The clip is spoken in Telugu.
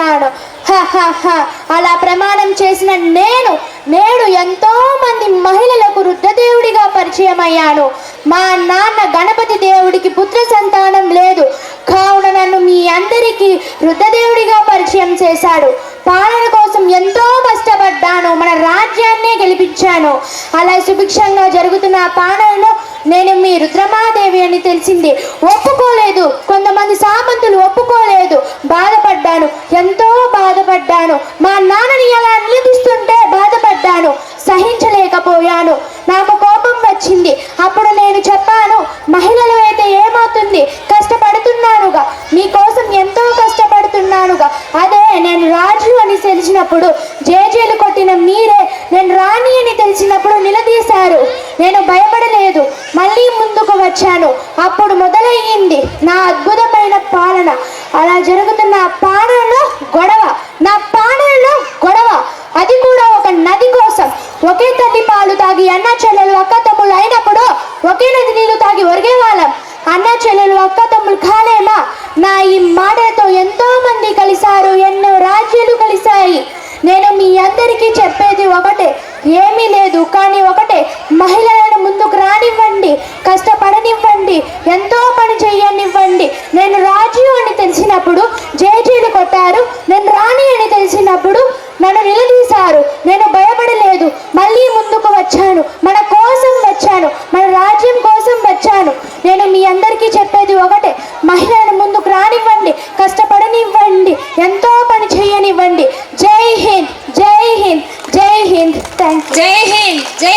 చేస్తున్నాను. అలా ప్రమాణం చేసిన నేడు ఎంతో మంది మహిళలకు రుద్రదేవుడిగా పరిచయం అయ్యాను. మా నాన్న గణపతి దేవుడికి పుత్ర సంతానం లేదు, కావున నన్ను మీ అందరికీ రుద్రదేవుడిగా పరిచయం చేశాడు. పాలన కోసం ఎంతో కష్టపడ్డాను, మన రాజ్యాన్నే గెలిపించాను. అలా సుభిక్షంగా జరుగుతున్న ఆ పాలనలో నేను మీ రుద్రమాదేవి అని తెలిసింది. ఒప్పుకోలేదు, కొంతమంది సామంతులు ఒప్పుకోలేదు. బాధపడ్డాను, ఎంతో బాధపడ్డాను. మా నాన్నని అలా నిలదీస్తుంటే బాధపడ్డాను, సహించలేకపోయాను. నాకు కోపం వచ్చింది. అప్పుడు నేను చెప్పాను, మహిళలు అయితే ఏమవుతుంది, కష్టపడుతున్నానుగా, మీకోసం ఎంతో కష్టపడుతున్నానుగా. అదే నేను రాజు అని తెలిసినప్పుడు జేజేలు కొట్టిన మీరే నేను రాణి అని తెలిసినప్పుడు నిలదీశారు. నేను భయపడలేదు, మళ్ళీ ముందుకు వచ్చాను. అప్పుడు మొదలయ్యింది నా అద్భుతమైన పాలన. అలా జరుగుతున్న పాలనలో గొడవ, నా పాలనలో గొడవ, అది కూడా ఒక నది కోసం. ఒకే తల్లి పాలు తాగి అన్న చెల్లెలు అక్క తమ్ముళ్ళు అయినప్పుడు ఒకే నది నీళ్లు తాగి ఒరిగే వాళ్ళం. అన్న చెల్లెలు అక్క తమ్ముళ్ళు కాలేమా? నా ఈ మాటలతో ఎంతో మంది కలిశారు, ఎన్నో రాజ్యాలు కలిశాయి. నేను మీ అందరికీ చెప్పేది ఒకటే, ఏమీ లేదు కానీ ఒకటే, మహిళలను ముందుకు రానివ్వండి, కష్టపడనివ్వండి, ఎంతో పని చేయనివ్వండి. నేను రాజు అని తెలిసినప్పుడు జేజీలు కొట్టారు, నేను రాణి అని తెలిసినప్పుడు నన్ను నిలదీశారు. నేను భయపడలేదు, మళ్ళీ ముందుకు వచ్చాను, మన కోసం వచ్చాను, మన రాజ్యం కోసం వచ్చాను. నేను మీ అందరికీ చెప్పేది ఒకటే, మహిళలను ముందుకు రానివ్వండి, కష్టపడనివ్వండి, ఎంతో పని చేయనివ్వండి. జై హింద్, జై హింద్, జై హింద్. Thank you. జై హింద్, జై